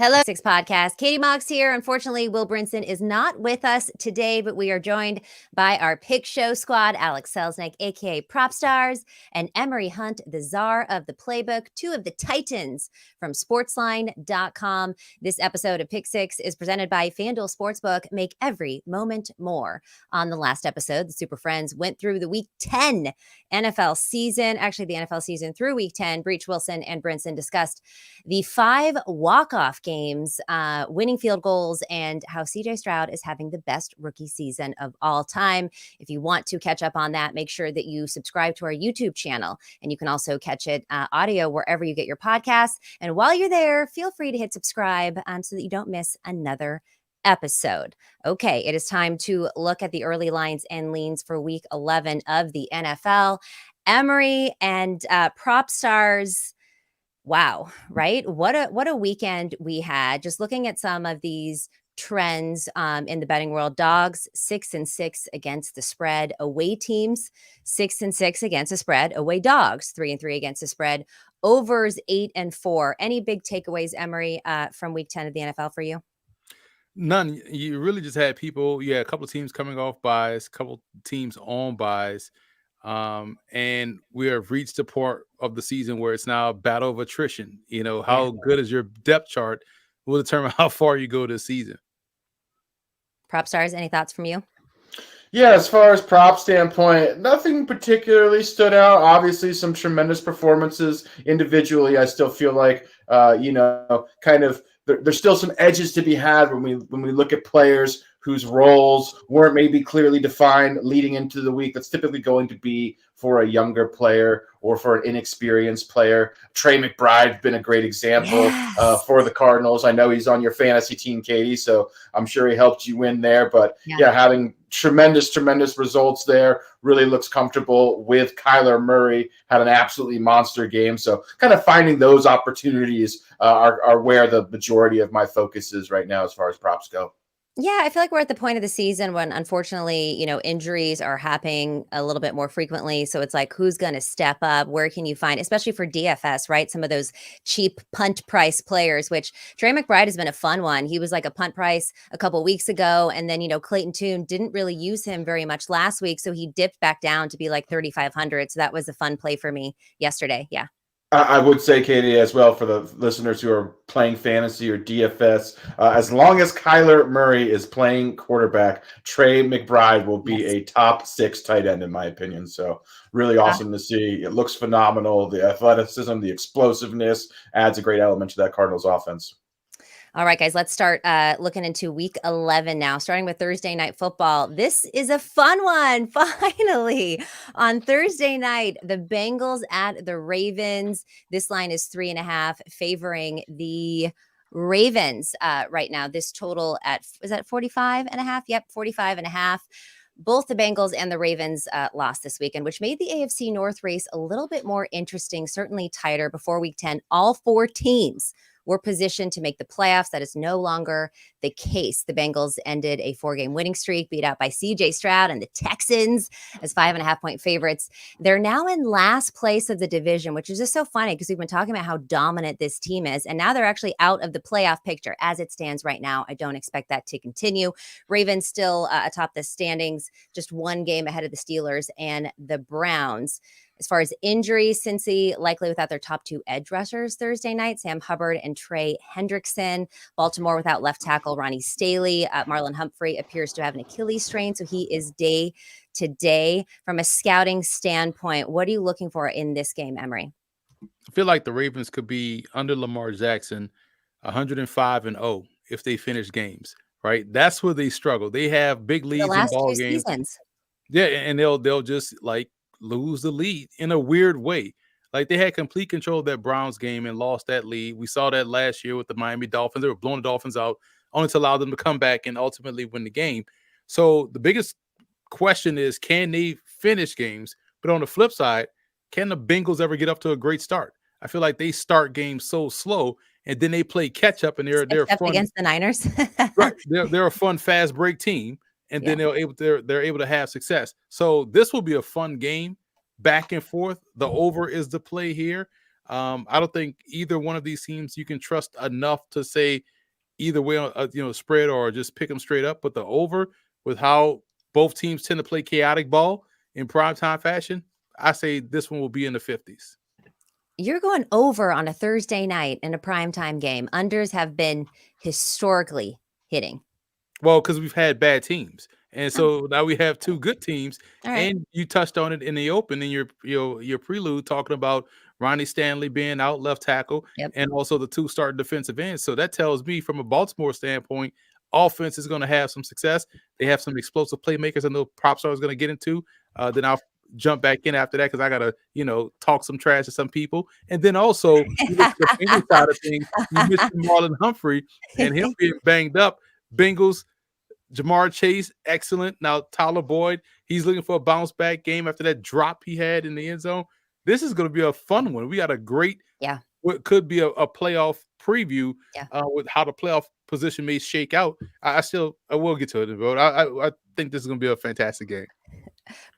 Hello, Six Podcast. Katie Moggs here. Unfortunately, Will Brinson is not with us today, but we are joined by our Pick Show squad, Alex Selelnick, aka Propstarz, and Emory Hunt, the czar of the playbook, two of the titans from sportsline.com. This episode of Pick Six is presented by FanDuel Sportsbook. Make every moment more. On the last episode, the Super Friends went through the Week 10 NFL season. Actually, the NFL season through Week 10. Breach Wilson and Brinson discussed the 5 walk-off games, winning field goals, and how CJ Stroud is having the best rookie season of all time. If you want to catch up on that, make sure that you subscribe to our YouTube channel, and you can also catch it audio wherever you get your podcasts. And while you're there, feel free to hit subscribe so that you don't miss another episode. Okay, it is time to look at the early lines and leans for Week 11 of the NFL. Emory and Propstarz. Wow, right? What a weekend we had. Just looking at some of these trends in the betting world. Dogs 6-6 against the spread. Away teams 6-6 against the spread. Away dogs 3-3 against the spread. Overs 8-4. Any big takeaways, Emory, from Week 10 of the NFL for you? None. You really just had people. Yeah, a couple of teams coming off buys, a couple teams on buys. And we have reached the part of the season where it's now a battle of attrition. You know, how good is your depth chart will determine how far you go this season. Propstarz, any thoughts from you? Yeah, as far as prop standpoint, nothing particularly stood out. Obviously, some tremendous performances individually. I still feel like, there's still some edges to be had when we look at players whose roles weren't maybe clearly defined leading into the week. That's typically going to be for a younger player or for an inexperienced player. Trey McBride's been a great example for the Cardinals. I know he's on your fantasy team, Katie, so I'm sure he helped you win there. But having tremendous results there, really looks comfortable with Kyler Murray, had an absolutely monster game. So kind of finding those opportunities are where the majority of my focus is right now as far as props go. Yeah, I feel like we're at the point of the season when, unfortunately, injuries are happening a little bit more frequently. So it's like, who's going to step up? Where can you find, especially for DFS, right? Some of those cheap punt price players, which Trey McBride has been a fun one. He was like a punt price a couple weeks ago. And then, Clayton Tune didn't really use him very much last week. So he dipped back down to be like 3,500. So that was a fun play for me yesterday. Yeah. I would say, Katie, as well, for the listeners who are playing fantasy or DFS, as long as Kyler Murray is playing quarterback, Trey McBride will be a top 6 tight end, in my opinion. So really awesome to see. It looks phenomenal. The athleticism, the explosiveness adds a great element to that Cardinals offense. All right, guys, let's start looking into Week 11 now, starting with Thursday Night Football. This is a fun one, finally. On Thursday night, the Bengals at the Ravens. This line is 3.5, favoring the Ravens right now. This total is that 45.5? Yep, 45.5. Both the Bengals and the Ravens lost this weekend, which made the AFC North race a little bit more interesting, certainly tighter. Before Week 10, all 4 teams were positioned to make the playoffs. That is no longer the case. The Bengals ended a 4-game winning streak, beat out by CJ Stroud and the Texans as 5.5-point favorites. They're now in last place of the division, which is just so funny because we've been talking about how dominant this team is. And now they're actually out of the playoff picture as it stands right now. I don't expect that to continue. Ravens still atop the standings, just 1 game ahead of the Steelers and the Browns. As far as injuries, Cincy likely without their top 2 edge rushers Thursday night, Sam Hubbard and Trey Hendrickson. Baltimore without left tackle Ronnie Staley. Marlon Humphrey appears to have an Achilles strain, so he is day to day. From a scouting standpoint, what are you looking for in this game, Emory? I feel like the Ravens could be under Lamar Jackson 105-0 if they finish games, right? That's where they struggle. They have big leads in ball games. Seasons. Yeah, and they'll just lose the lead in a weird way. Like they had complete control of that Browns game and lost that lead. We saw that last year with the Miami Dolphins. They were blowing the Dolphins out only to allow them to come back and ultimately win the game. So the biggest question is, can they finish games? But on the flip side, can the Bengals ever get up to a great start? I feel like they start games so slow and then they play catch up and they're fun against the Niners. Right. They're a fun fast break team. And then they're able to have success. So this will be a fun game, back and forth. The over is the play here. I don't think either one of these teams you can trust enough to say either way on spread or just pick them straight up. But the over, with how both teams tend to play chaotic ball in primetime fashion, I say this one will be in the 50s. You're going over on a Thursday night in a primetime game. Unders have been historically hitting. Well, because we've had bad teams. And so now we have two good teams. Right. And you touched on it in the open in your prelude, talking about Ronnie Stanley being out left tackle, and also the two starting defensive ends. So that tells me, from a Baltimore standpoint, offense is going to have some success. They have some explosive playmakers. I know Propstarz is going to get into. Then I'll jump back in after that because I got to, talk some trash to some people. And then also, you look at the Bengals side of things, you mentioned Marlon Humphrey and him being banged up. Bengals, Jamar Chase, excellent. Now, Tyler Boyd, he's looking for a bounce back game after that drop he had in the end zone. This is going to be a fun one. We got a great, what could be a playoff preview with how the playoff position may shake out. I will get to it, but I think this is going to be a fantastic game.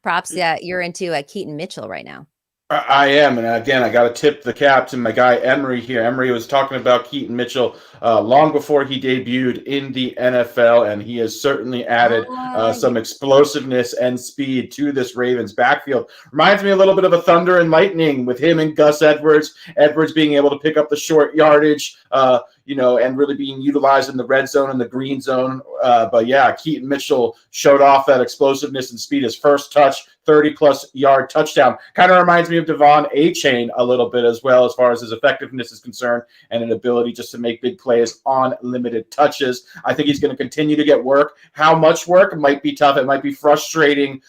Props, you're into Keaton Mitchell right now. I am, and again, I got to tip the cap to my guy Emory here. Emory was talking about Keaton Mitchell long before he debuted in the NFL, and he has certainly added some explosiveness and speed to this Ravens backfield. Reminds me a little bit of a Thunder and Lightning with him and Gus Edwards. Edwards being able to pick up the short yardage, and really being utilized in the red zone and the green zone. But yeah, Keaton Mitchell showed off that explosiveness and speed. His first touch, 30-plus yard touchdown. Kind of reminds me of Devon A-Chain a little bit as well, as far as his effectiveness is concerned, and an ability just to make big plays on limited touches. I think he's going to continue to get work. How much work? It might be tough. It might be frustrating,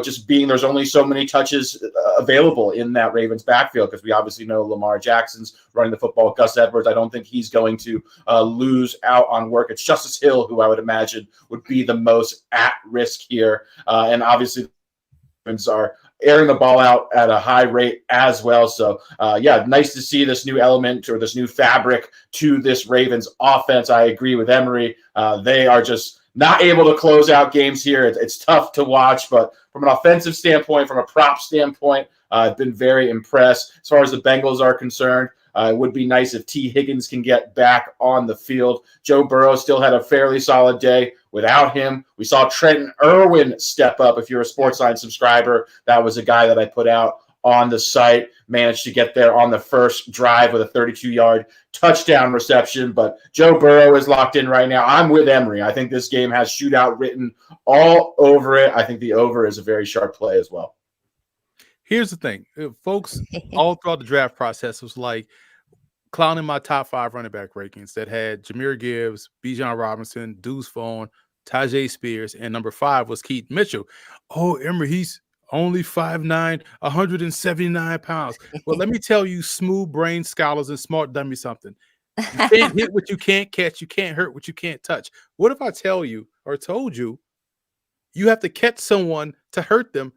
just being there's only so many touches available in that Ravens backfield, because we obviously know Lamar Jackson's running the football. Gus Edwards, I don't think he's going to lose out on work. It's Justice Hill who I would imagine would be the most at risk here. And obviously, are airing the ball out at a high rate as well. So, nice to see this new element or this new fabric to this Ravens offense. I agree with Emory. They are just not able to close out games here. It's tough to watch, but from an offensive standpoint, from a prop standpoint, I've been very impressed. As far as the Bengals are concerned, it would be nice if T. Higgins can get back on the field. Joe Burrow still had a fairly solid day without him. We saw Trenton Irwin step up. If you're a Sportsline subscriber, that was a guy that I put out on the site, managed to get there on the first drive with a 32-yard touchdown reception. But Joe Burrow is locked in right now. I'm with Emory. I think this game has shootout written all over it. I think the over is a very sharp play as well. Here's the thing, folks, all throughout the draft process was like clowning my top 5 running back rankings that had Jahmyr Gibbs, Bijan Robinson, Deuce Vaughn, Tajay Spears, and number 5 was Keaton Mitchell. Oh, Emory, he's only 5'9", 179 pounds. Well, let me tell you, smooth brain scholars and smart dummy, something. You can't hit what you can't catch. You can't hurt what you can't touch. What if I tell you or told you you have to catch someone to hurt them?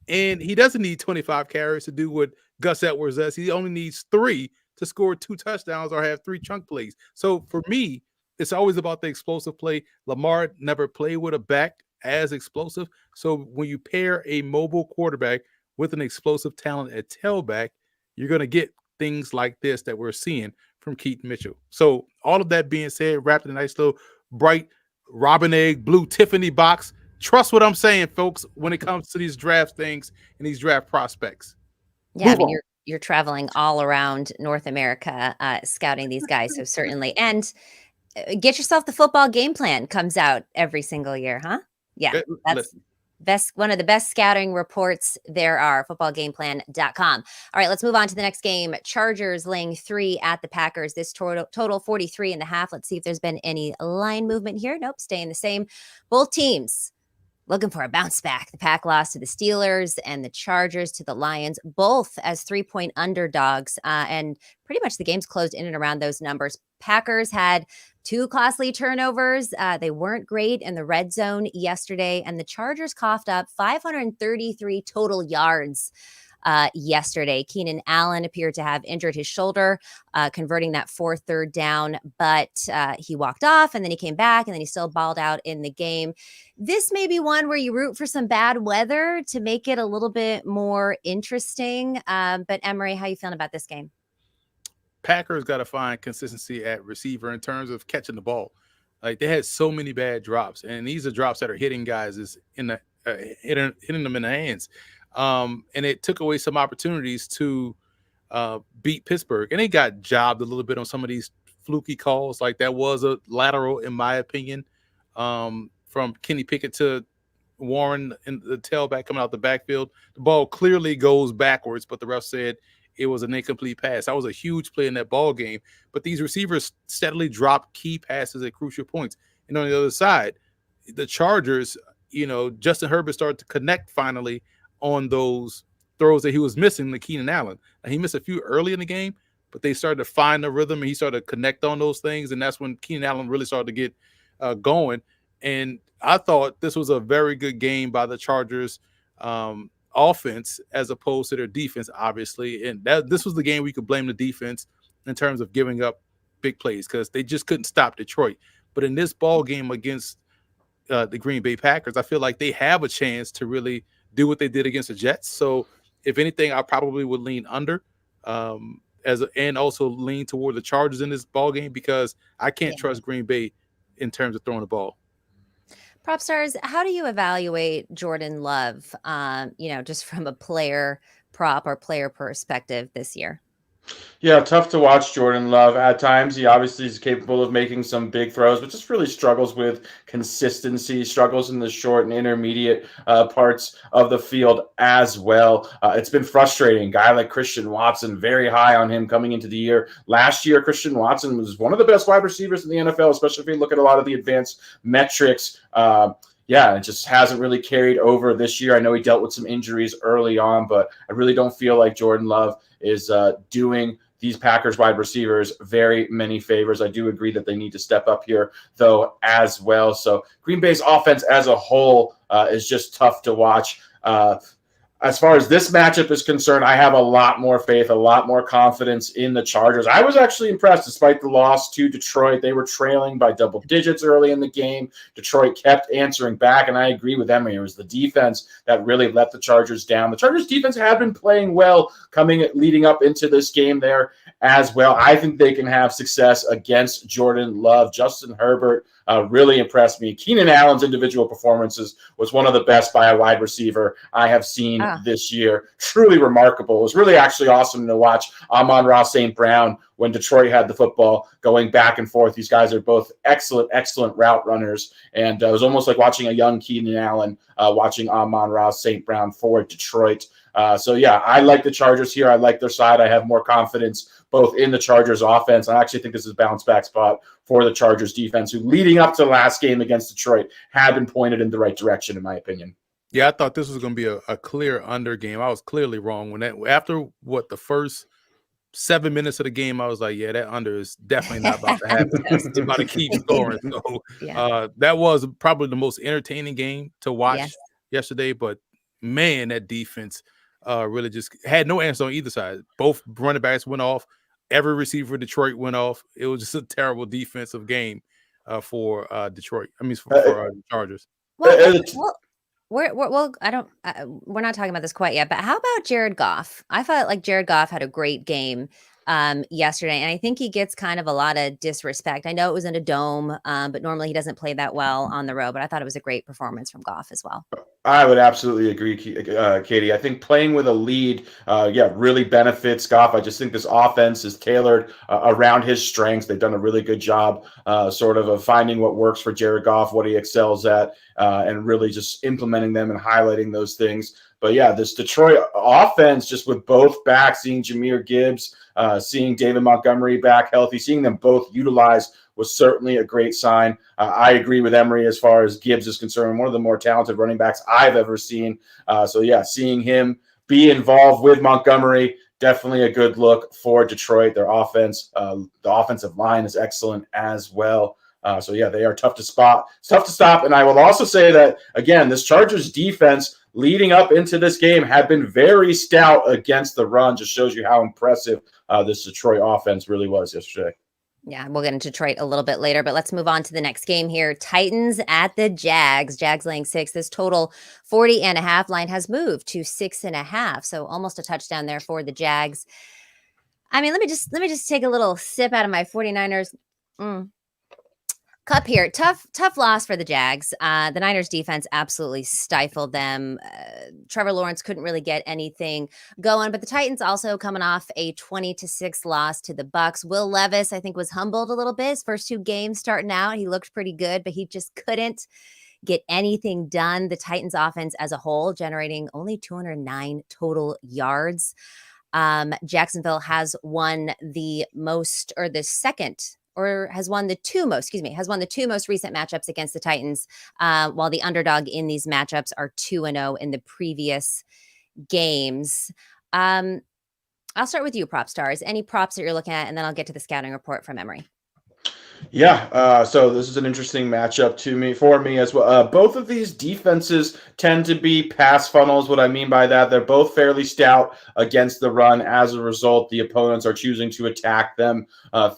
And he doesn't need 25 carries to do what Gus Edwards does. He only needs 3 to score 2 touchdowns or have 3 chunk plays. So for me, it's always about the explosive play. Lamar never played with a back as explosive. So when you pair a mobile quarterback with an explosive talent at tailback, you're going to get things like this that we're seeing from Keaton Mitchell. So all of that being said, wrapped in a nice little bright robin egg blue Tiffany box. Trust what I'm saying, folks, when it comes to these draft things and these draft prospects. Yeah, I mean, you're traveling all around North America scouting these guys, so certainly. And Get Yourself the Football Game Plan comes out every single year, huh? Yeah, that's one of the best scouting reports there are, footballgameplan.com. All right, let's move on to the next game. Chargers laying 3 at the Packers. This total 43.5. Let's see if there's been any line movement here. Nope, staying the same. Both teams looking for a bounce back. The Pack lost to the Steelers and the Chargers to the Lions, both as 3-point underdogs. And pretty much the game's closed in and around those numbers. Packers had 2 costly turnovers. They weren't great in the red zone yesterday. And the Chargers coughed up 533 total yards. yesterday. Keenan Allen appeared to have injured his shoulder, converting that 4th third down, but he walked off and then he came back and then he still balled out in the game. This may be one where you root for some bad weather to make it a little bit more interesting. But Emory, how you feeling about this game? Packers got to find consistency at receiver in terms of catching the ball. Like, they had so many bad drops, and these are drops that are hitting guys in the hitting them in the hands. And it took away some opportunities to beat Pittsburgh. And they got jobbed a little bit on some of these fluky calls. Like, that was a lateral, in my opinion, from Kenny Pickett to Warren in the tailback coming out the backfield. The ball clearly goes backwards, but the ref said it was an incomplete pass. That was a huge play in that ball game. But these receivers steadily drop key passes at crucial points. And on the other side, the Chargers, Justin Herbert started to connect finally on those throws that he was missing to Keenan Allen. Now, he missed a few early in the game, but they started to find the rhythm and he started to connect on those things. And that's when Keenan Allen really started to get going. And I thought this was a very good game by the Chargers offense as opposed to their defense, obviously. And this was the game we could blame the defense in terms of giving up big plays because they just couldn't stop Detroit. But in this ball game against the Green Bay Packers, I feel like they have a chance to really do what they did against the Jets. So if anything, I probably would lean under and also lean toward the Chargers in this ball game because I can't trust Green Bay in terms of throwing the ball. Propstarz, how do you evaluate Jordan Love, just from a player prop or player perspective this year? Yeah, tough to watch Jordan Love at times. He obviously is capable of making some big throws, but just really struggles with consistency, struggles in the short and intermediate parts of the field as well. It's been frustrating. Guy like Christian Watson, very high on him coming into the year. Last year, Christian Watson was one of the best wide receivers in the NFL, especially if you look at a lot of the advanced metrics. It just hasn't really carried over this year. I know he dealt with some injuries early on, but I really don't feel like Jordan Love is doing these Packers wide receivers very many favors. I do agree that they need to step up here, though, as well. So Green Bay's offense as a whole is just tough to watch. As far as this matchup is concerned, I have a lot more faith, a lot more confidence in the Chargers. I was actually impressed despite the loss to Detroit. They were trailing by double digits early in the game. Detroit kept answering back, and I agree with Emory. It was the defense that really let the Chargers down. The Chargers defense have been playing well leading up into this game there as well. I think they can have success against Jordan Love. Justin Herbert really impressed me. Keenan Allen's individual performances was one of the best by a wide receiver I have seen this year. Truly remarkable. It was really actually awesome to watch Amon-Ra St. Brown when Detroit had the football going back and forth. These guys are both excellent route runners. And it was almost like watching a young Keenan Allen watching Amon-Ra St. Brown for Detroit. I like the Chargers here. I like their side. I have more confidence both in the Chargers offense. I actually think this is a bounce back spot for the Chargers defense, who leading up to the last game against Detroit had been pointed in the right direction, in my opinion. Yeah, I thought this was going to be a clear under game. I was clearly wrong after the first 7 minutes of the game, I was like, yeah, that under is definitely not about to happen. It's about to keep scoring. So that was probably the most entertaining game to watch yesterday. But man, that defense really just had no answer on either side. Both running backs went off. Every receiver for Detroit went off. It was just a terrible defensive game for Detroit. For the Chargers. We're not talking about this quite yet, but how about Jared Goff? I felt like Jared Goff had a great game yesterday, and I think he gets kind of a lot of disrespect. I know it was in a dome, but normally he doesn't play that well on the road, but I thought it was a great performance from Goff as well. I would absolutely agree, Katie. I think playing with a lead, really benefits Goff. I just think this offense is tailored around his strengths. They've done a really good job of finding what works for Jared Goff, what he excels at, and really just implementing them and highlighting those things. But this Detroit offense, just with both backs, seeing Jahmyr Gibbs, seeing David Montgomery back healthy, seeing them both utilized was certainly a great sign. I agree with Emory as far as Gibbs is concerned, one of the more talented running backs I've ever seen. Seeing him be involved with Montgomery, definitely a good look for Detroit. Their offense, the offensive line is excellent as well. They are tough to spot. It's tough to stop. And I will also say that, again, this Chargers defense, leading up into this game had been very stout against the run. Just shows you how impressive this Detroit offense really was yesterday. Yeah, we'll get into Detroit a little bit later, but let's move on to the next game here. Titans at the Jags. Jags laying 6. This total 40.5 line has moved to 6.5. So almost a touchdown there for the Jags. I mean, let me just take a little sip out of my 49ers cup here. Tough loss for the Jags. The Niners defense absolutely stifled them. Trevor Lawrence couldn't really get anything going, but the Titans also coming off a 20-6 loss to the Bucs. Will Levis, I think, was humbled a little bit. His first 2 games starting out, he looked pretty good, but he just couldn't get anything done. The Titans offense as a whole generating only 209 total yards. Jacksonville has won the most, or the second, or has won the 2 most, has won the 2 most recent matchups against the Titans, while the underdog in these matchups are 2-0 in the previous games. I'll start with you, Propstarz. Any props that you're looking at, and then I'll get to the scouting report from Emory. Yeah, so this is an interesting matchup for me as well. Both of these defenses tend to be pass funnels. What I mean by that, they're both fairly stout against the run. As a result, the opponents are choosing to attack them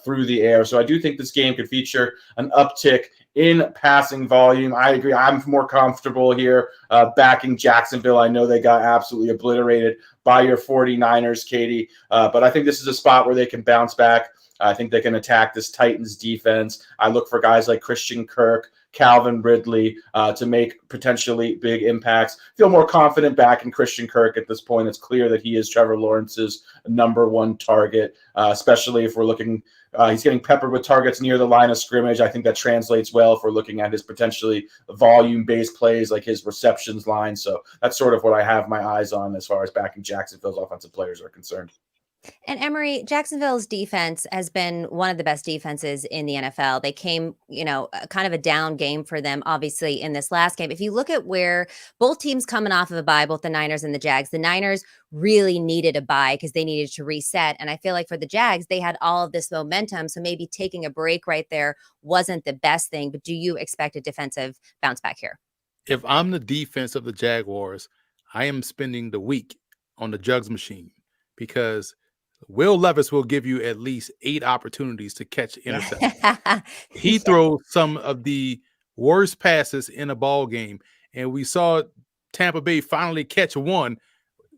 through the air. So I do think this game could feature an uptick in passing volume. I agree. I'm more comfortable here backing Jacksonville. I know they got absolutely obliterated by your 49ers, Katie, but I think this is a spot where they can bounce back. I think they can attack this Titans defense. I look for guys like Christian Kirk, Calvin Ridley to make potentially big impacts. Feel more confident back in Christian Kirk at this point. It's clear that he is Trevor Lawrence's number 1 target, especially if we're looking he's getting peppered with targets near the line of scrimmage. I think that translates well if we're looking at his potentially volume-based plays like his receptions line. So that's sort of what I have my eyes on as far as backing Jacksonville's offensive players are concerned. And Emory, Jacksonville's defense has been one of the best defenses in the NFL. They came, kind of a down game for them, obviously, in this last game. If you look at where both teams coming off of a bye, both the Niners and the Jags, the Niners really needed a bye because they needed to reset. And I feel like for the Jags, they had all of this momentum. So maybe taking a break right there wasn't the best thing. But do you expect a defensive bounce back here? If I'm the defense of the Jaguars, I am spending the week on the jugs machine because Will Levis will give you at least 8 opportunities to catch interceptions. He throws some of the worst passes in a ball game, and we saw Tampa Bay finally catch one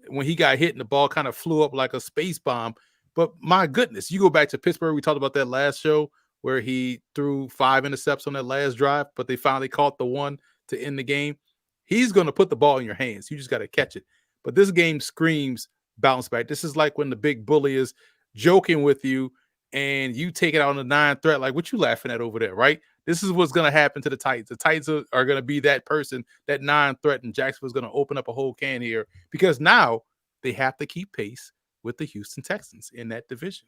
when he got hit and the ball kind of flew up like a space bomb. But my goodness, you go back to Pittsburgh. We talked about that last show where he threw 5 intercepts on that last drive, but they finally caught the one to end the game. He's going to put the ball in your hands. You just got to catch it. But this game screams bounce back. This is like when the big bully is joking with you and you take it out on the 9 threat. Like, what you laughing at over there, right? This is what's going to happen to the Titans. The Titans are going to be that person, that 9 threat, and Jacksonville's going to open up a whole can here because now they have to keep pace with the Houston Texans in that division.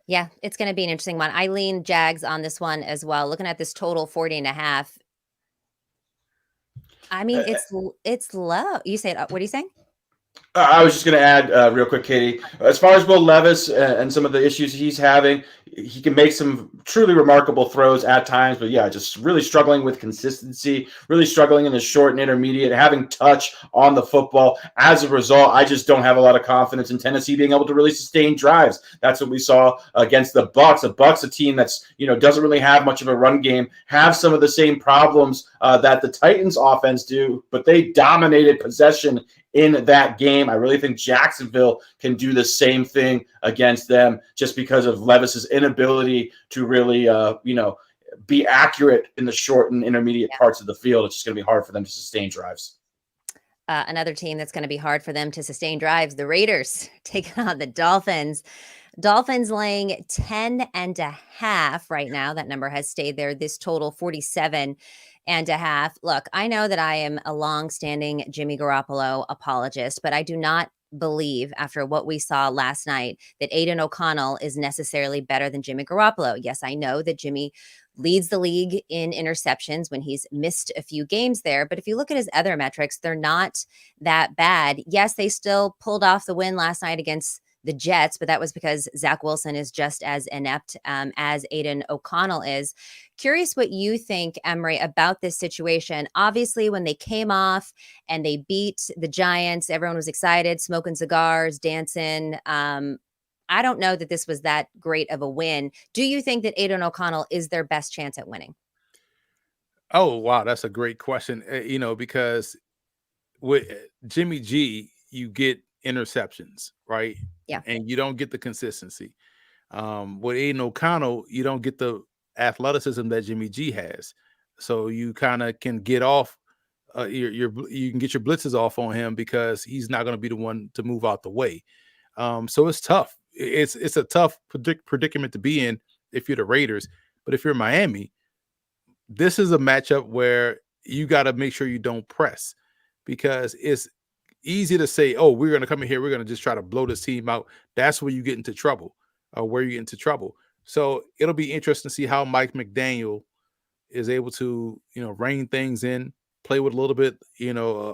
Yeah, it's going to be an interesting one. I lean Jags on this one as well. Looking at this total 40.5. I mean, it's low. You say, what are you saying? I was just going to add real quick, Katie, as far as Will Levis and some of the issues he's having, he can make some truly remarkable throws at times, but yeah, just really struggling with consistency, really struggling in the short and intermediate, having touch on the football. As a result, I just don't have a lot of confidence in Tennessee being able to really sustain drives. That's what we saw against the Bucs. The Bucs, a team that's, doesn't really have much of a run game, have some of the same problems that the Titans offense do, but they dominated possession in that game. I really think Jacksonville can do the same thing against them just because of Levis's inability to really, be accurate in the short and intermediate parts of the field. It's just going to be hard for them to sustain drives. Another team that's going to be hard for them to sustain drives, the Raiders taking on the Dolphins. Dolphins laying 10.5 right now. That number has stayed there. This total 47.5. Look, I know that I am a long-standing Jimmy Garoppolo apologist, but I do not believe after what we saw last night that Aiden O'Connell is necessarily better than Jimmy Garoppolo. Yes, I know that Jimmy leads the league in interceptions when he's missed a few games there. But if you look at his other metrics, they're not that bad. Yes, they still pulled off the win last night against the Jets, but that was because Zach Wilson is just as inept as Aiden O'Connell is. Curious what you think, Emory, about this situation. Obviously, when they came off and they beat the Giants, everyone was excited, smoking cigars, dancing. I don't know that this was that great of a win. Do you think that Aiden O'Connell is their best chance at winning? Oh, wow. That's a great question. Because with Jimmy G, you get interceptions, right? Yeah. And you don't get the consistency. With Aiden O'Connell, you don't get the athleticism that Jimmy G has. So you kind of can get off you can get your blitzes off on him because he's not going to be the one to move out the way. So it's tough. It's a tough predicament to be in if you're the Raiders. But if you're Miami, this is a matchup where you got to make sure you don't press, because it's easy to say, oh, we're going to come in here, we're going to just try to blow this team out. That's where you get into trouble, where you get into trouble. So it'll be interesting to see how Mike McDaniel is able to, rein things in, play with a little bit,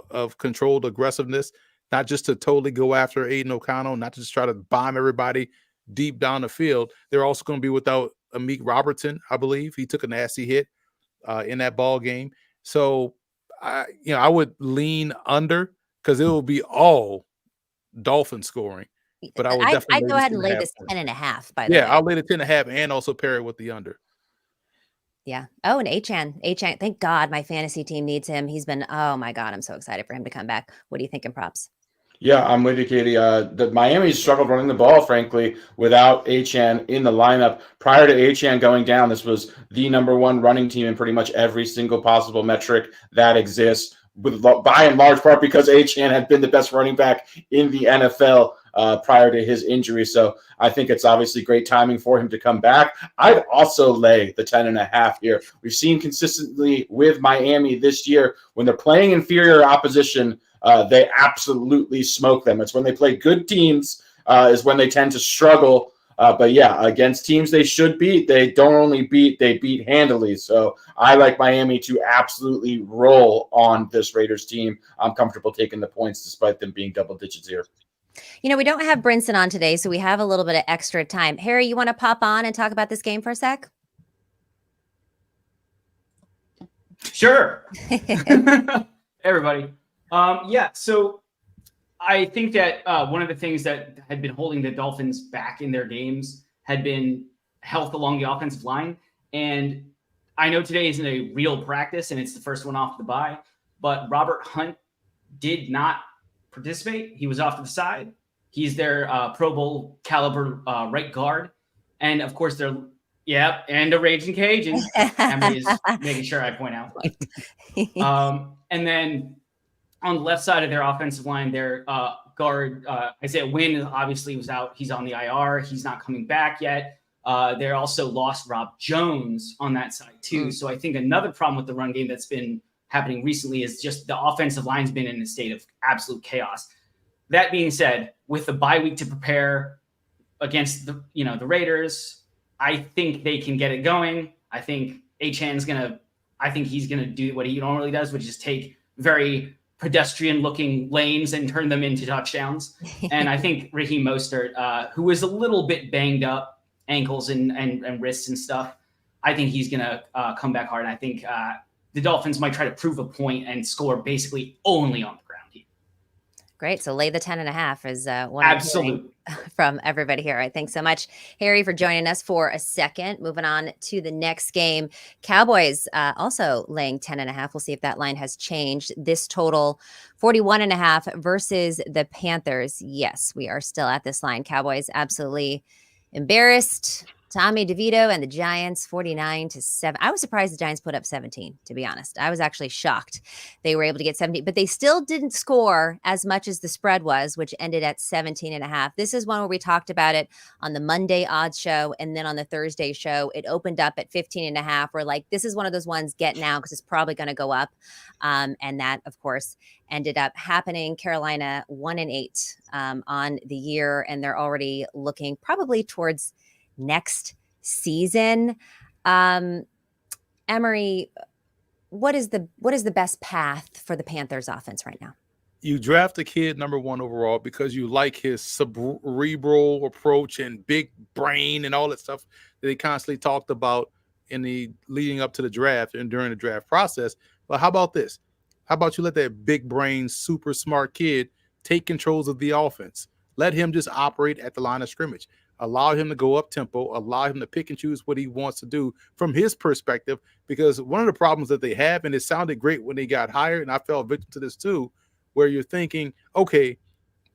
of controlled aggressiveness, not just to totally go after Aiden O'Connell, not to just try to bomb everybody deep down the field. They're also going to be without Amik Robertson, I believe. He took a nasty hit in that ball game. So, I would lean under because it will be all Dolphin scoring. But I would definitely I'd go ahead and lay this 10.5, by the way. Yeah, I'll lay the 10.5 and also pair it with the under. Yeah. Oh, and Achane, thank God my fantasy team needs him. He's been, oh my God, I'm so excited for him to come back. What are you thinking, Props? Yeah, I'm with you, Katie. The Miami struggled running the ball, frankly, without Achane in the lineup. Prior to Achane going down, this was the number one running team in pretty much every single possible metric that exists, by and large part because Achane had been the best running back in the NFL prior to his injury. So I think it's obviously great timing for him to come back. I'd also lay the 10.5 here. We've seen consistently with Miami this year, when they're playing inferior opposition, they absolutely smoke them. It's when they play good teams is when they tend to struggle. But yeah, against teams they should beat, they don't only beat, they beat handily. So I like Miami to absolutely roll on this Raiders team. I'm comfortable taking the points despite them being double digits here. We don't have Brinson on today, so we have a little bit of extra time. Harry, you want to pop on and talk about this game for a sec? Sure. Everybody. Yeah, so I think that one of the things that had been holding the Dolphins back in their games had been health along the offensive line. And I know today isn't a real practice and it's the first one off the bye, but Robert Hunt did not participate. He was off to the side. He's their Pro Bowl caliber right guard. And of course, and a Raging Cajun. Emily is making sure I point out. And then on the left side of their offensive line, their guard, Isaiah Wynn, obviously was out. He's on the IR. He's not coming back yet. They also lost Rob Jones on that side too. So I think another problem with the run game that's been happening recently is just the offensive line's been in a state of absolute chaos. That being said, with the bye week to prepare against the Raiders, I think they can get it going. I think he's gonna do what he normally does, which is take very pedestrian-looking lanes and turn them into touchdowns. And I think Raheem Mostert, who is a little bit banged up, ankles and wrists and stuff, I think he's gonna come back hard. And I think the Dolphins might try to prove a point and score basically only on the ground here. Great. So lay the 10.5 is one absolutely from everybody here. All right. Thanks so much, Harry, for joining us for a second. Moving on to the next game. Cowboys also laying 10.5. We'll see if that line has changed. This total 41.5 versus the Panthers. Yes, we are still at this line. Cowboys absolutely embarrassed Tommy DeVito and the Giants 49-7. I was surprised the Giants put up 17, to be honest. I was actually shocked they were able to get 17, but they still didn't score as much as the spread was, which ended at 17.5. This is one where we talked about it on the Monday odds show. And then on the Thursday show, it opened up at 15.5. We're like, this is one of those ones, get now, because it's probably going to go up. And that, of course, ended up happening. Carolina 1-8 on the year, and they're already looking probably towards next season. Emory, what is the best path for the Panthers offense right now? You draft a kid number 1 overall because you like his cerebral approach and big brain and all that stuff that they constantly talked about in the leading up to the draft and during the draft process. But how about this? How about you let that big brain, super smart kid take controls of the offense? Let him just operate at the line of scrimmage. Allow him to go up tempo. Allow him to pick and choose what he wants to do from his perspective. Because one of the problems that they have, and it sounded great when they got hired, and I fell victim to this too, where you're thinking, okay,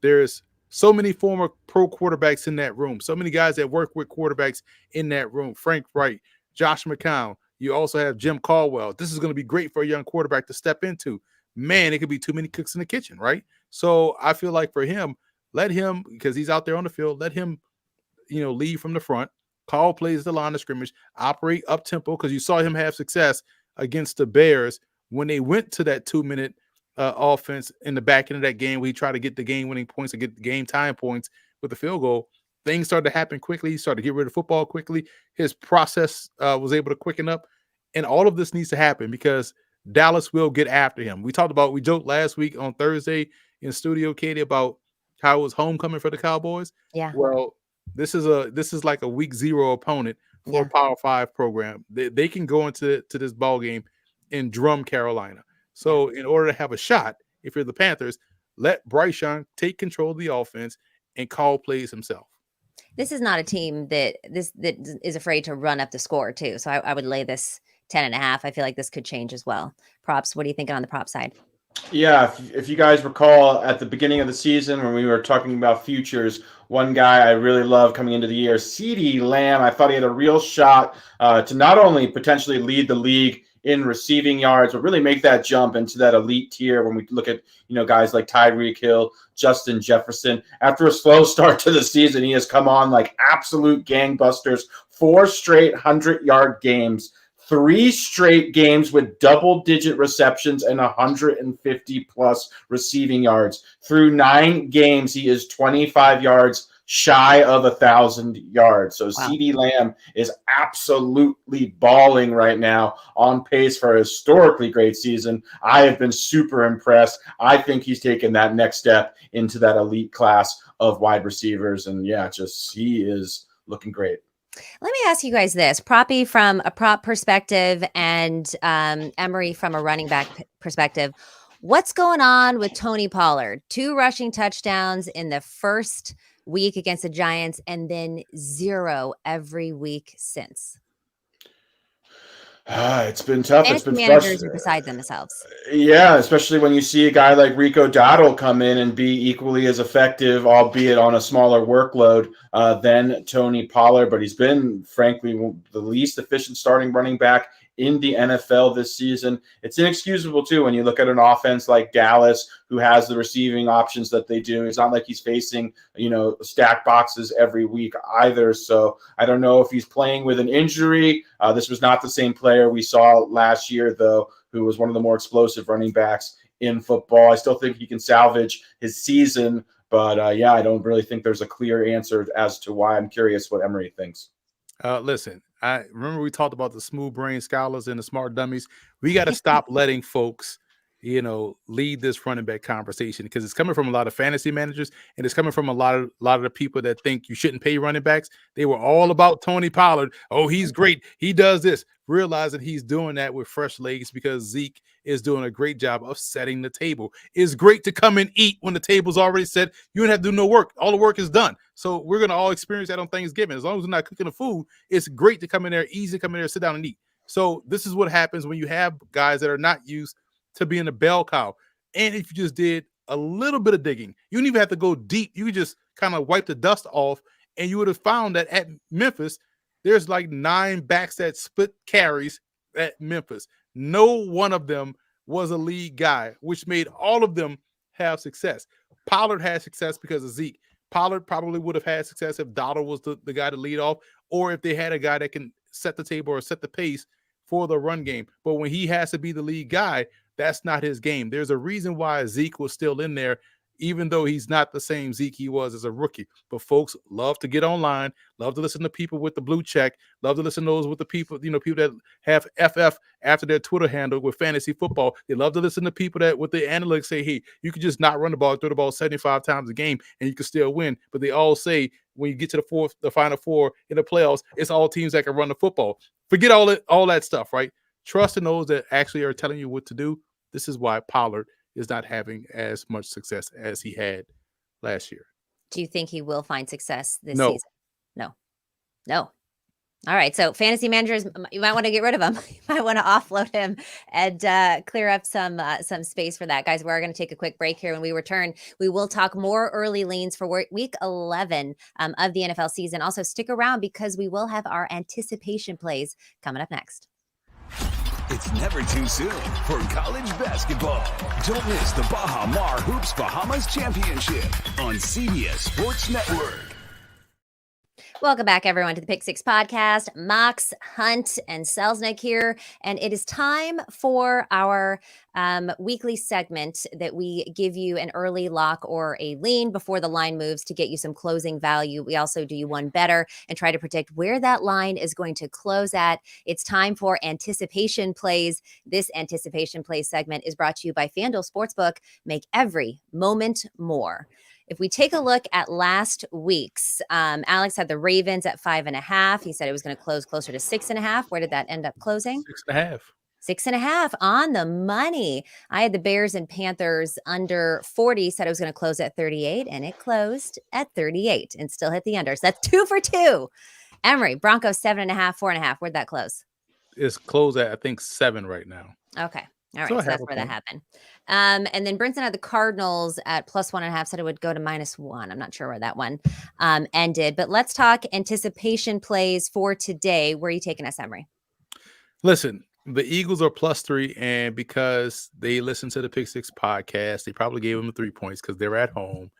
there's so many former pro quarterbacks in that room, so many guys that work with quarterbacks in that room. Frank Wright, Josh McCown. You also have Jim Caldwell. This is going to be great for a young quarterback to step into. Man, it could be too many cooks in the kitchen, right? So I feel like for him, let him, because he's out there on the field, let him, lead from the front, call plays at the line of scrimmage, operate up tempo, because you saw him have success against the Bears when they went to that 2-minute offense in the back end of that game where he tried to get the game-winning points and get the game-time points with the field goal. Things started to happen quickly. He started to get rid of football quickly. His process was able to quicken up. And all of this needs to happen because Dallas will get after him. We joked last week on Thursday in studio, Katie, about how it was homecoming for the Cowboys. Yeah. Well, this is like a week 0 opponent for a Power 5 program. They can go into this ball game and drum Carolina. So in order to have a shot, if you're the Panthers, let Bryce Young take control of the offense and call plays himself. This is not a team that is afraid to run up the score too. So I would lay this 10.5. I feel like this could change as well. Props. What are you thinking on the prop side? Yeah, if you guys recall at the beginning of the season when we were talking about futures, one guy I really loved coming into the year, CeeDee Lamb, I thought he had a real shot to not only potentially lead the league in receiving yards, but really make that jump into that elite tier when we look at, guys like Tyreek Hill, Justin Jefferson. After a slow start to the season, he has come on like absolute gangbusters, 4 straight 100-yard games. 3 straight games with double-digit receptions and 150-plus receiving yards. Through 9 games, he is 25 yards shy of 1,000 yards. So wow. CeeDee Lamb is absolutely balling right now, on pace for a historically great season. I have been super impressed. I think he's taken that next step into that elite class of wide receivers. And he is looking great. Let me ask you guys this, Proppy from a prop perspective and Emory from a running back perspective. What's going on with Tony Pollard? 2 rushing touchdowns in the first week against the Giants and then 0 every week since. It's been tough. Fantasy managers are beside themselves. Yeah, especially when you see a guy like Rico Dowdle come in and be equally as effective, albeit on a smaller workload than Tony Pollard. But he's been, frankly, the least efficient starting running back in the NFL this season. It's inexcusable, too, when you look at an offense like Dallas, who has the receiving options that they do. It's not like he's facing, stack boxes every week either. So I don't know if he's playing with an injury. This was not the same player we saw last year, though, who was one of the more explosive running backs in football. I still think he can salvage his season. But, I don't really think there's a clear answer as to why. I'm curious what Emory thinks. Listen, I remember we talked about the smooth brain scholars and the smart dummies. We got to stop letting folks, lead this running back conversation because it's coming from a lot of fantasy managers and it's coming from a lot of the people that think you shouldn't pay running backs. They were all about Tony Pollard. Oh, he's great. He does this. Realize that he's doing that with fresh legs because Zeke is doing a great job of setting the table. It's great to come and eat when the table's already set. You don't have to do no work. All the work is done. So we're going to all experience that on Thanksgiving. As long as we're not cooking the food, it's great to come in there, easy to come in there, sit down and eat. So this is what happens when you have guys that are not used to being a bell cow. And if you just did a little bit of digging, you don't even have to go deep. You could just kind of wipe the dust off and you would have found that at Memphis, there's like 9 backs that split carries at Memphis. No one of them was a lead guy, which made all of them have success. Pollard had success because of Zeke. Pollard probably would have had success if Dowdle was the guy to lead off, or if they had a guy that can set the table or set the pace for the run game. But when he has to be the lead guy, that's not his game. There's a reason why Zeke was still in there, even though he's not the same Zeke he was as a rookie. But folks love to get online, love to listen to people with the blue check, love to listen to those with the people, people that have FF after their Twitter handle with fantasy football. They love to listen to people that with the analytics say, hey, you could just not run the ball, throw the ball 75 times a game, and you can still win. But they all say when you get to the final four in the playoffs, it's all teams that can run the football. Forget all that stuff, right? Trust in those that actually are telling you what to do. This is why Pollard is not having as much success as he had last year. Do you think he will find success this No. season? No. All right. So fantasy managers, you might want to get rid of him. You might want to offload him and clear up some space for that. Guys, we're going to take a quick break here. When we return, we will talk more early leans for week 11 of the NFL season. Also, stick around because we will have our anticipation plays coming up next. It's never too soon for college basketball. Don't miss the Baha Mar Hoops Bahamas Championship on CBS Sports Network. Welcome back, everyone, to the Pick Six Podcast. Mox, Hunt, and Selelnick here. And it is time for our weekly segment that we give you an early lock or a lean before the line moves to get you some closing value. We also do you one better and try to predict where that line is going to close at. It's time for anticipation plays. This anticipation plays segment is brought to you by FanDuel Sportsbook. Make every moment more. If we take a look at last week's, Alex had the Ravens at 5.5. He said it was going to close closer to 6.5. Where did that end up closing? 6.5. 6.5 on the money. I had the Bears and Panthers under 40, said it was going to close at 38, and it closed at 38 and still hit the under. So that's 2 for 2. Emory, Broncos 7.5, 4.5. Where'd that close? It's closed at, I think, 7 right now. Okay. All right, so that's where that happened. And then Brinson had the Cardinals at +1.5, said it would go to -1. I'm not sure where that one ended. But let's talk anticipation plays for today. Where are you taking us, Emory? Listen, the Eagles are +3, and because they listen to the Pick Six podcast, they probably gave them 3 points because they're at home.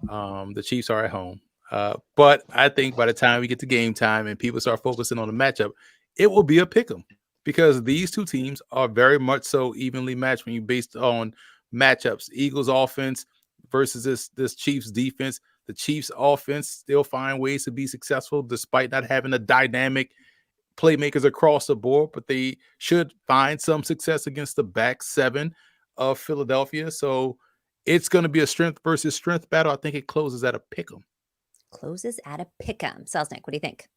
The Chiefs are at home. But I think by the time we get to game time and people start focusing on the matchup, it will be a pick 'em. Because these two teams are very much so evenly matched when you based on matchups. Eagles offense versus this Chiefs defense. The Chiefs offense still find ways to be successful despite not having a dynamic playmakers across the board, but they should find some success against the back seven of Philadelphia. So it's going to be a strength versus strength battle. I think it closes at a pick'em. Closes at a pick'em. Selelnick, what do you think?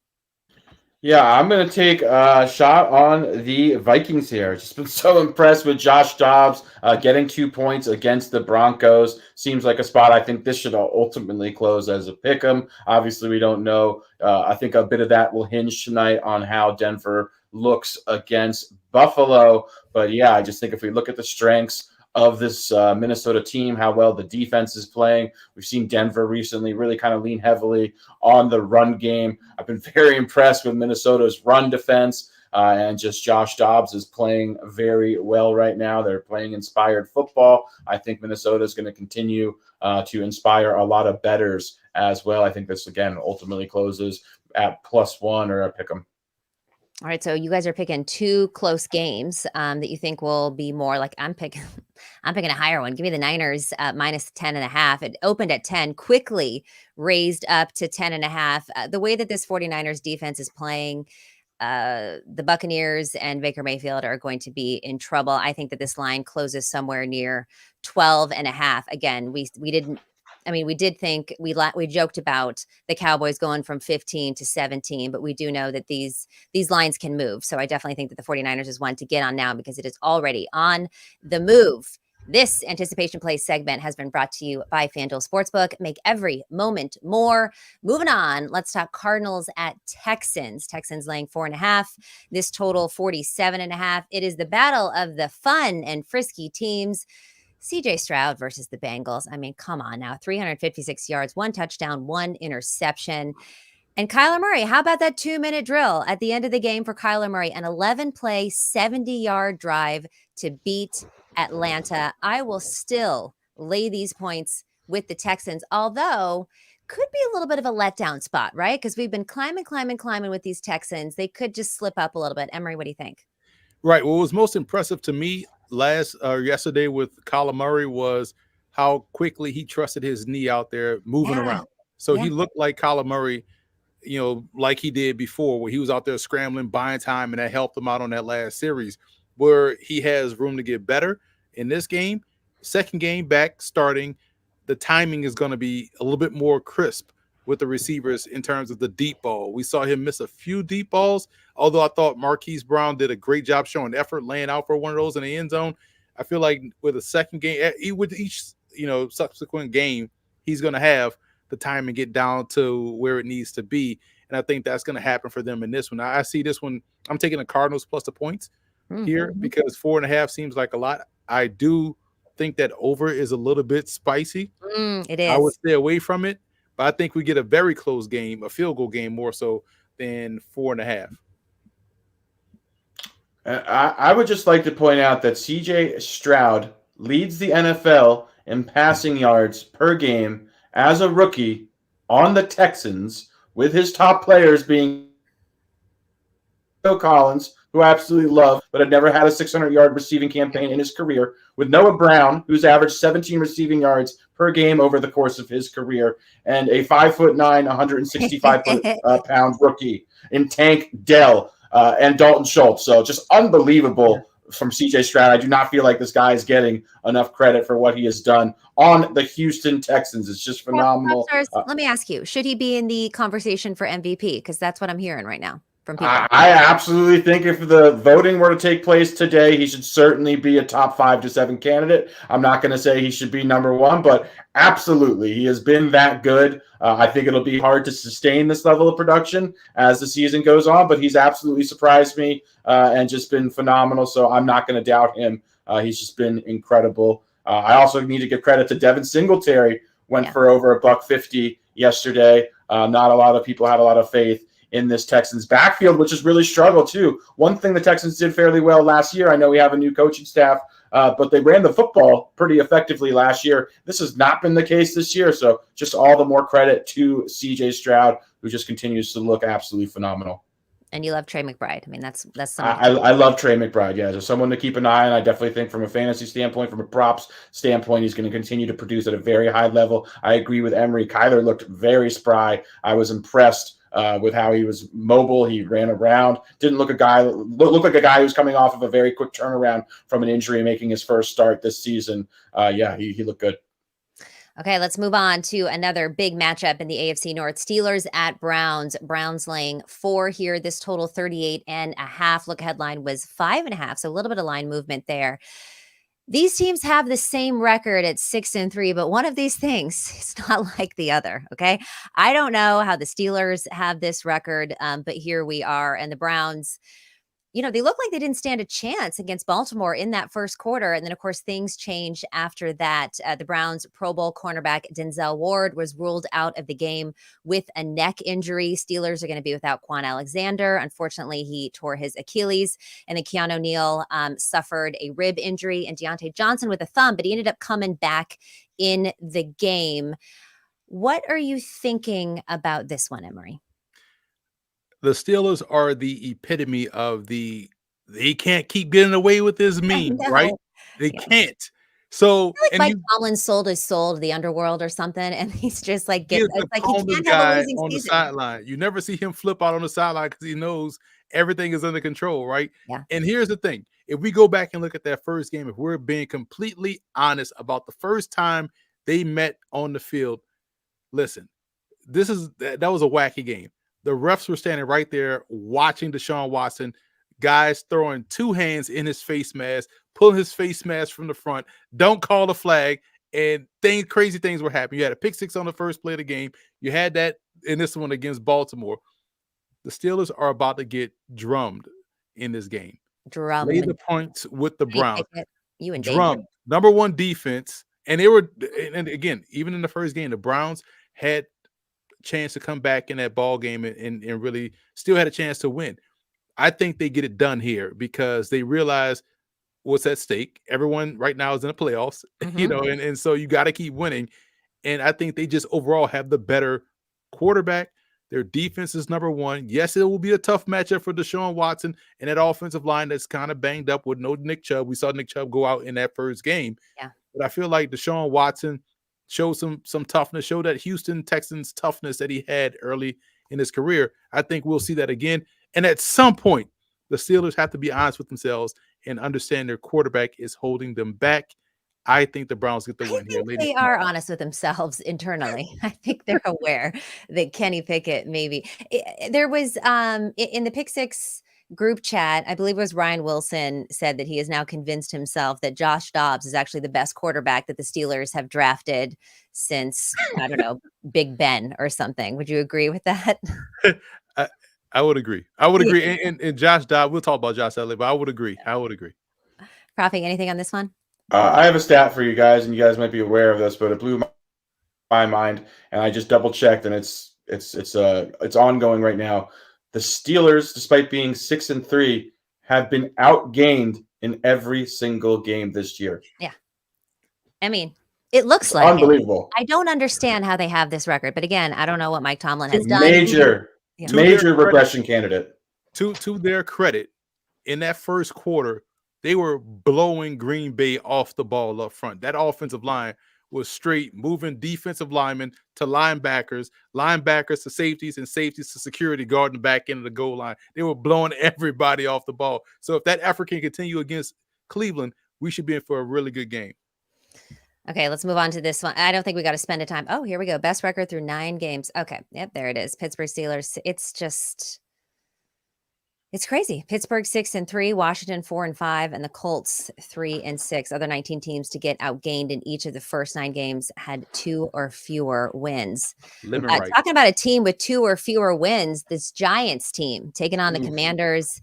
Yeah, I'm going to take a shot on the Vikings here. Just been so impressed with Josh Dobbs getting 2 points against the Broncos. Seems like a spot I think this should ultimately close as a pick'em. Obviously, we don't know. I think a bit of that will hinge tonight on how Denver looks against Buffalo. But yeah, I just think if we look at the strengths of this Minnesota team, how well the defense is playing. We've seen Denver recently really kind of lean heavily on the run game. I've been very impressed with Minnesota's run defense, and just Josh Dobbs is playing very well right now. They're playing inspired football. I think Minnesota is going to continue to inspire a lot of bettors as well. I think this, again, ultimately closes at +1 or a pick 'em. All right, so you guys are picking 2 close games that you think will be more like I'm picking a higher one. Give me the Niners -10.5. It opened at 10, quickly raised up to 10.5. The way that this 49ers defense is playing, the Buccaneers and Baker Mayfield are going to be in trouble. I think that this line closes somewhere near 12.5. Again, we did think we joked about the Cowboys going from 15 to 17, but we do know that these lines can move. So I definitely think that the 49ers is one to get on now because it is already on the move. This anticipation play segment has been brought to you by FanDuel Sportsbook. Make every moment more. Moving on, let's talk Cardinals at Texans. Texans laying 4.5. This total 47.5. It is the battle of the fun and frisky teams. CJ Stroud versus the Bengals. I mean, come on now. 356 yards, 1 touchdown, 1 interception. And Kyler Murray, how about that 2-minute drill at the end of the game for Kyler Murray? An 11-play, 70-yard drive to beat Atlanta. I will still lay these points with the Texans, although could be a little bit of a letdown spot, right? Because we've been climbing with these Texans. They could just slip up a little bit. Emory, what do you think? Right. What was most impressive to me yesterday with Kyler Murray was how quickly he trusted his knee out there moving around. So he looked like Kyler Murray, like he did before, where he was out there scrambling, buying time, and that helped him out on that last series, where he has room to get better in this game. Second game back starting, the timing is going to be a little bit more crisp with the receivers in terms of the deep ball. We saw him miss a few deep balls, although I thought Marquise Brown did a great job showing effort, laying out for one of those in the end zone. I feel like with a second game, with each subsequent game, he's going to have the time and get down to where it needs to be. And I think that's going to happen for them in this one. I see this one. I'm taking the Cardinals plus the points here because 4.5 seems like a lot. I do think that over is a little bit spicy. It is. I would stay away from it, but I think we get a very close game, a field goal game more so than 4.5. I would just like to point out that CJ Stroud leads the NFL in passing yards per game as a rookie on the Texans, with his top players being Phil Collins, who I absolutely love, but had never had a 600-yard receiving campaign in his career, with Noah Brown, who's averaged 17 receiving yards per game over the course of his career, and a 5'9", 165-pound rookie in Tank Dell and Dalton Schultz. So just unbelievable from CJ Stroud. I do not feel like this guy is getting enough credit for what he has done on the Houston Texans. It's just phenomenal. Let me ask you, should he be in the conversation for MVP? Because that's what I'm hearing right now from people. I absolutely think if the voting were to take place today, he should certainly be a top 5 to 7 candidate. I'm not going to say he should be number 1, but absolutely, he has been that good. I think it'll be hard to sustain this level of production as the season goes on, but he's absolutely surprised me and just been phenomenal. So I'm not going to doubt him. He's just been incredible. I also need to give credit to Devin Singletary, went for over $150 yesterday. Not a lot of people had a lot of faith in this Texans backfield, which has really struggled too. One thing the Texans did fairly well last year, I know we have a new coaching staff, but they ran the football pretty effectively last year. This has not been the case this year, so just all the more credit to CJ Stroud, who just continues to look absolutely phenomenal. And you love Trey McBride. I mean, that's I love Trey McBride. Yeah, there's someone to keep an eye on. I definitely think from a fantasy standpoint, from a props standpoint, he's going to continue to produce at a very high level. I agree with Emory. Kyler looked very spry. I was impressed with how he was mobile. He ran around. Didn't look like a guy who was coming off of a very quick turnaround from an injury, making his first start this season. He looked good. Okay, let's move on to another big matchup in the AFC North. Steelers at Browns. Browns laying 4 here. This total 38.5. Look ahead line was 5.5. So a little bit of line movement there. These teams have the same record at 6-3, but one of these things is not like the other. Okay. I don't know how the Steelers have this record, but here we are. And the Browns, they look like they didn't stand a chance against Baltimore in that first quarter. And then, of course, things changed after that. The Browns Pro Bowl cornerback Denzel Ward was ruled out of the game with a neck injury. Steelers are going to be without Quan Alexander. Unfortunately, he tore his Achilles. And then Keanu Neal suffered a rib injury, and Deontay Johnson with a thumb, but he ended up coming back in the game. What are you thinking about this one, Emory? The Steelers are the epitome of they can't keep getting away with this meme, right? They can't. So Mike Tomlin sold his soul to the underworld or something, and he's just like he can't have a losing on the sideline. You never see him flip out on the sideline because he knows everything is under control, right? Yeah. And here's the thing: if we go back and look at that first game, if we're being completely honest about the first time they met on the field, listen, that was a wacky game. The refs were standing right there watching Deshaun Watson, guys throwing 2 hands in his face mask, pulling his face mask from the front, don't call the flag, and crazy things were happening. You had a pick 6 on the first play of the game. You had that in this one against Baltimore. The Steelers are about to get drummed in this game. Lay the points with the Browns. You and drummed. Number 1 defense. And again, even in the first game, the Browns had chance to come back in that ball game and really still had a chance to win. I think they get it done here because they realize what's at stake. Everyone right now is in the playoffs, and so you got to keep winning. And I think they just overall have the better quarterback. Their defense is number 1. Yes, it will be a tough matchup for Deshaun Watson and that offensive line that's kind of banged up with no Nick Chubb. We saw Nick Chubb go out in that first game. Yeah. But I feel like Deshaun Watson showed some toughness, showed that Houston Texans toughness that he had early in his career. I think we'll see that again. And at some point, the Steelers have to be honest with themselves and understand their quarterback is holding them back. I think the Browns get the win here. They are honest with themselves internally. I think they're aware that Kenny Pickett maybe. There was in the Pick Six group chat, I believe it was Ryan Wilson said that he has now convinced himself that Josh Dobbs is actually the best quarterback that the Steelers have drafted since, I don't know, Big Ben or something. Would you agree with that? I would agree. I would agree. And Josh Dobbs, we'll talk about Josh later, but I would agree. Profi, anything on this one? I have a stat for you guys, and you guys might be aware of this, but it blew my mind, and I just double checked, and it's ongoing right now. The Steelers, despite being 6-3, have been outgained in every single game this year. Yeah, I mean, it looks it's like unbelievable. I don't understand how they have this record, but again, I don't know what Mike Tomlin has done. Major regression candidate. To their credit, in that first quarter, they were blowing Green Bay off the ball up front. That offensive line was straight, moving defensive linemen to linebackers to safeties, and safeties to security guarding the back end of the goal line. They were blowing everybody off the ball. So if that effort can continue against Cleveland, we should be in for a really good game. Okay, let's move on to this one. I don't think we got to spend a time. Oh, here we go. Best record through 9 games. Okay, yep, there it is. Pittsburgh Steelers. It's crazy. Pittsburgh 6-3, Washington 4-5, and the Colts 3-6. Other 19 teams to get outgained in each of the first 9 games had 2 or fewer wins. Talking about a team with 2 or fewer wins, this Giants team taking on the Commanders.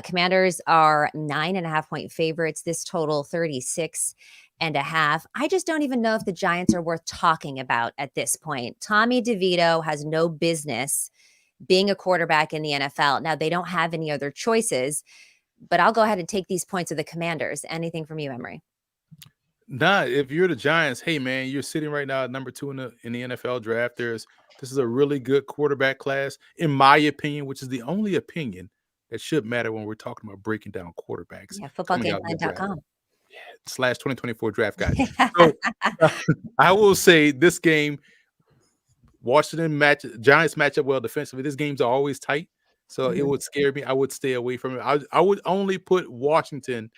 Commanders are 9.5-point favorites. This total 36.5. I just don't even know if the Giants are worth talking about at this point. Tommy DeVito has no business being a quarterback in the NFL. Now, they don't have any other choices, but I'll go ahead and take these points of the Commanders. Anything from you, Emory? Nah, if you're the Giants, hey, man, you're sitting right now at number 2 in the NFL draft. This is a really good quarterback class, in my opinion, which is the only opinion that should matter when we're talking about breaking down quarterbacks. Yeah, footballgameplan.com. / 2024 draft guide. So, I will say this game, Giants match up well defensively. This games are always tight, so it would scare me. I would stay away from it. I would only put Washington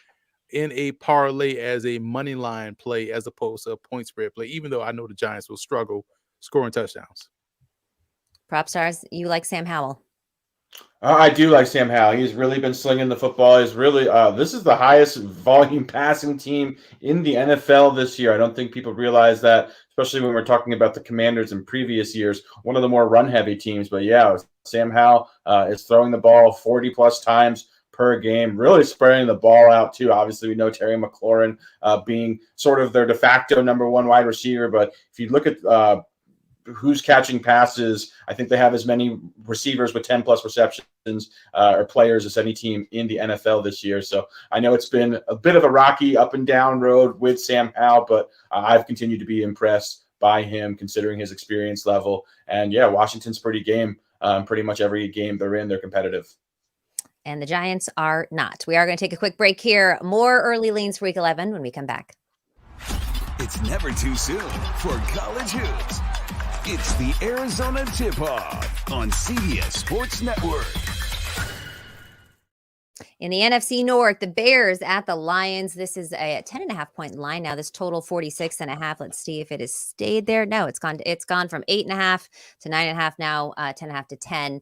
in a parlay as a money line play as opposed to a point spread play, even though I know the Giants will struggle scoring touchdowns. Propstarz, you like Sam Howell? I do like Sam Howell. He's really been slinging the football. He's really this is the highest volume passing team in the NFL this year. I don't think people realize that, especially when we're talking about the Commanders in previous years, one of the more run-heavy teams. But yeah, Sam Howell is throwing the ball 40-plus times per game, really spreading the ball out too. Obviously, we know Terry McLaurin being sort of their de facto number 1 wide receiver. But if you look at who's catching passes, I think they have as many receivers with 10-plus receptions or players as any team in the NFL this year. So I know it's been a bit of a rocky up and down road with Sam Howell, but I've continued to be impressed by him considering his experience level. And yeah, Washington's pretty game. Pretty much every game they're in, they're competitive. And the Giants are not. We are going to take a quick break here. More early leans for Week 11 when we come back. It's never too soon for college hoops. It's the Arizona Tip-Off on CBS Sports Network. In the NFC North, the Bears at the Lions. This is a 10.5-point line now. This total 46.5. Let's see if it has stayed there. No, it's gone from 8.5 to 9.5 now, 10.5 to 10.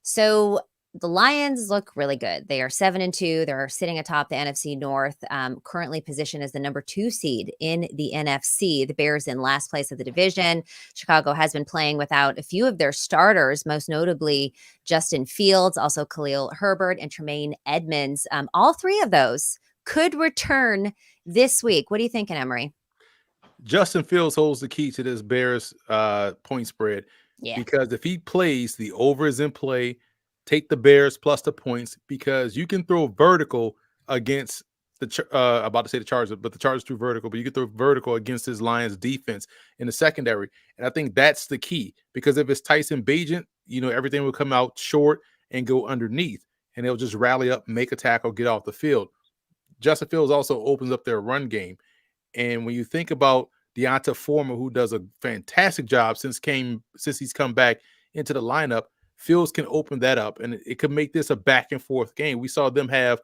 So the Lions look really good. They are 7-2. They're sitting atop the NFC North, currently positioned as the number 2 seed in the NFC. The Bears in last place of the division. Chicago has been playing without a few of their starters, most notably Justin Fields, also Khalil Herbert, and Tremaine Edmonds. All 3 of those could return this week. What are you thinking, Emory? Justin Fields holds the key to this Bears point spread. Yeah. Because if he plays, the over is in play. Take the Bears plus the points, because you can throw vertical against about to say the Chargers, but the Chargers threw vertical, but you can throw vertical against his Lions defense in the secondary. And I think that's the key, because if it's Tyson Bagent, everything will come out short and go underneath, and they'll just rally up, make a tackle, get off the field. Justin Fields also opens up their run game. And when you think about Deonta Foreman, who does a fantastic job since he's come back into the lineup, Fields can open that up, and it could make this a back and forth game. We saw them have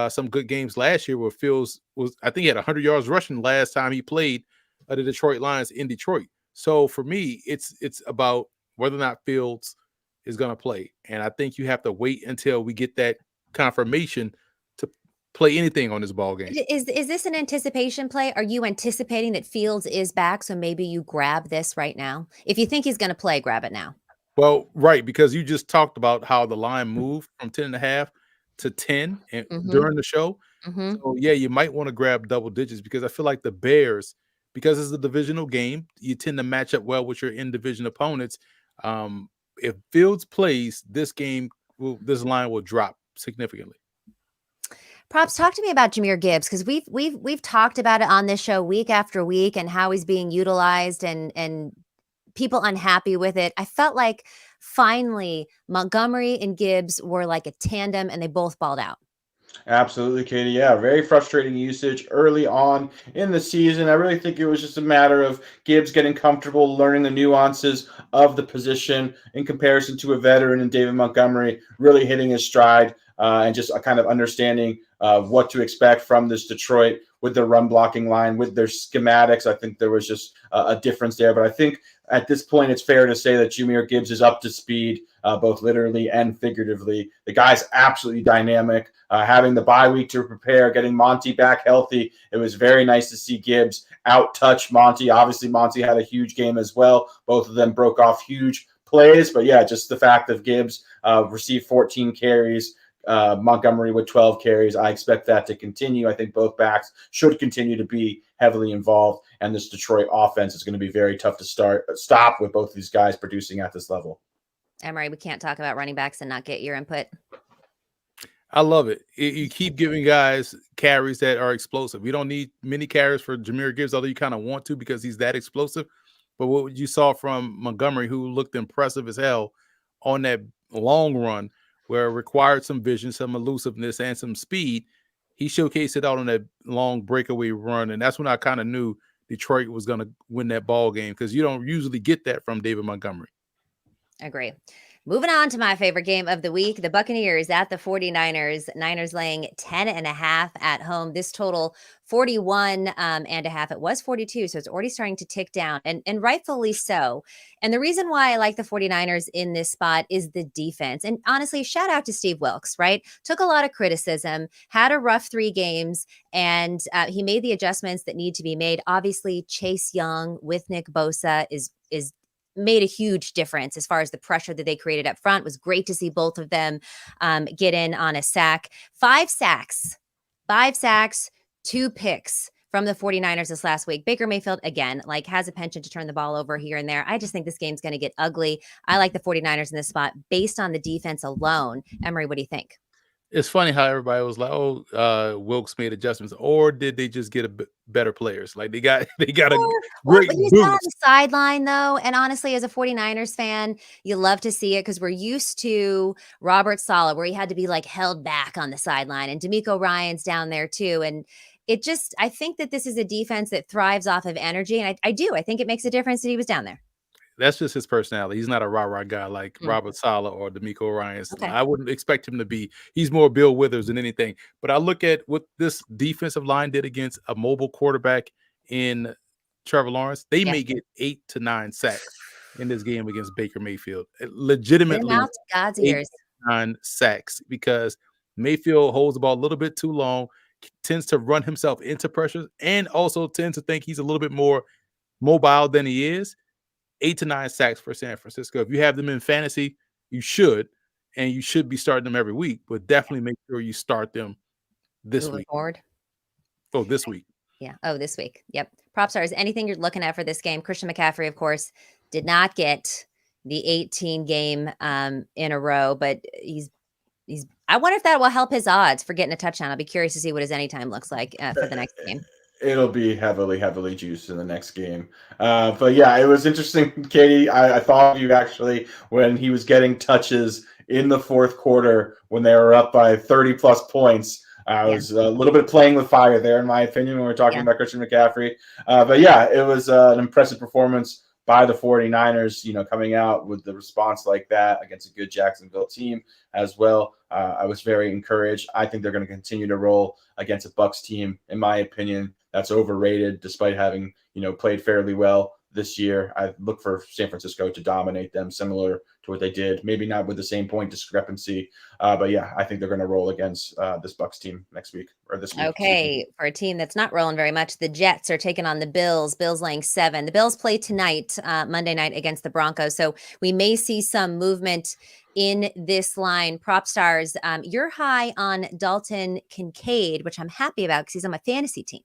some good games last year where Fields I think he had 100 yards rushing last time he played the Detroit Lions in Detroit. So for me, it's about whether or not Fields is going to play. And I think you have to wait until we get that confirmation to play anything on this ball game. Is this an anticipation play? Are you anticipating that Fields is back? So maybe you grab this right now. If you think he's going to play, grab it now. Well, right, because you just talked about how the line moved from 10.5 to 10 during the show. So yeah, you might want to grab double digits, because I feel like the Bears, because it's a divisional game, you tend to match up well with your in-division opponents. If Fields plays, this line will drop significantly. Props, talk to me about Jahmyr Gibbs, because we've talked about it on this show week after week and how he's being utilized and people unhappy with it. I felt like finally Montgomery and Gibbs were like a tandem, and they both balled out. Absolutely, Katie. Yeah, very frustrating usage early on in the season. I really think it was just a matter of Gibbs getting comfortable, learning the nuances of the position in comparison to a veteran, and David Montgomery really hitting his stride and just kind of understanding what to expect from this Detroit with their run blocking line, with their schematics. I think there was just a difference there. But I think at this point, it's fair to say that Jahmyr Gibbs is up to speed, both literally and figuratively. The guy's absolutely dynamic. Having the bye week to prepare, getting Monty back healthy, it was very nice to see Gibbs out-touch Monty. Obviously, Monty had a huge game as well. Both of them broke off huge plays. But yeah, just the fact that Gibbs received 14 carries, Montgomery with 12 carries. I expect that to continue. I think both backs should continue to be heavily involved, and this Detroit offense is going to be very tough to stop with both these guys producing at this level. Emory, we can't talk about running backs and not get your input. I love it. You keep giving guys carries that are explosive. We don't need many carries for Jahmyr Gibbs, although you kind of want to because he's that explosive. But what you saw from Montgomery, who looked impressive as hell on that long run, where it required some vision, some elusiveness, and some speed, he showcased it out on that long breakaway run. And that's when I kind of knew Detroit was going to win that ball game, because you don't usually get that from David Montgomery. Agree. Moving on to my favorite game of the week, the Buccaneers at the 49ers. Niners laying 10.5 at home. This total 41 and a half. It was 42, so it's already starting to tick down, and rightfully so. And the reason why I like the 49ers in this spot is the defense. And honestly, shout out to Steve Wilkes, right? Took a lot of criticism, had a rough 3 games, and he made the adjustments that need to be made. Obviously, Chase Young with Nick Bosa is made a huge difference as far as the pressure that they created up front. It was great to see both of them get in on a sack. 5 sacks, 2 picks from the 49ers this last week. Baker Mayfield, again, has a penchant to turn the ball over here and there. I just think this game's going to get ugly. I like the 49ers in this spot based on the defense alone. Emory, what do you think? It's funny how everybody was like, "Oh, Wilkes made adjustments," or did they just get better players? Like they got a great he's boost. not on the sideline though, and honestly, as a 49ers fan, you love to see it because we're used to Robert Saleh, where he had to be held back on the sideline, and D'Amico Ryan's down there too, and I think that this is a defense that thrives off of energy, and I think it makes a difference that he was down there. That's just his personality. He's not a rah-rah guy like Robert Saleh or D'Amico Ryan. Okay. I wouldn't expect him to be. He's more Bill Withers than anything. But I look at what this defensive line did against a mobile quarterback in Trevor Lawrence. They may get 8 to 9 sacks in this game against Baker Mayfield. Legitimately, God's ears. 9 sacks, because Mayfield holds the ball a little bit too long, tends to run himself into pressure, and also tends to think he's a little bit more mobile than he is. 8 to 9 sacks for San Francisco. If you have them in fantasy, you should, and you should be starting them every week, but definitely make sure you start them this week. Forward. Oh, this week. Yeah. Oh, this week. Yep. Propstarz, anything you're looking at for this game? Christian McCaffrey, of course, did not get the 18 game in a row, but he's I wonder if that will help his odds for getting a touchdown. I'll be curious to see what his anytime looks like for the next game. It'll be heavily juiced in the next game. But yeah, it was interesting, Katie. I thought of you actually when he was getting touches in the fourth quarter when they were up by 30 plus points. I was a little bit playing with fire there, in my opinion, when we're talking about Christian McCaffrey. But yeah, it was an impressive performance by the 49ers, coming out with the response like that against a good Jacksonville team as well. I was very encouraged. I think they're going to continue to roll against a Bucs team, in my opinion, that's overrated despite having, played fairly well this year. I look for San Francisco to dominate them, similar to what they did. Maybe not with the same point discrepancy, but yeah, I think they're going to roll against this Bucs team next week or this week. Okay, for a team that's not rolling very much, the Jets are taking on the Bills. Bills laying 7. The Bills play tonight, Monday night, against the Broncos, so we may see some movement in this line. Propstarz, you're high on Dalton Kincaid, which I'm happy about because he's on my fantasy team.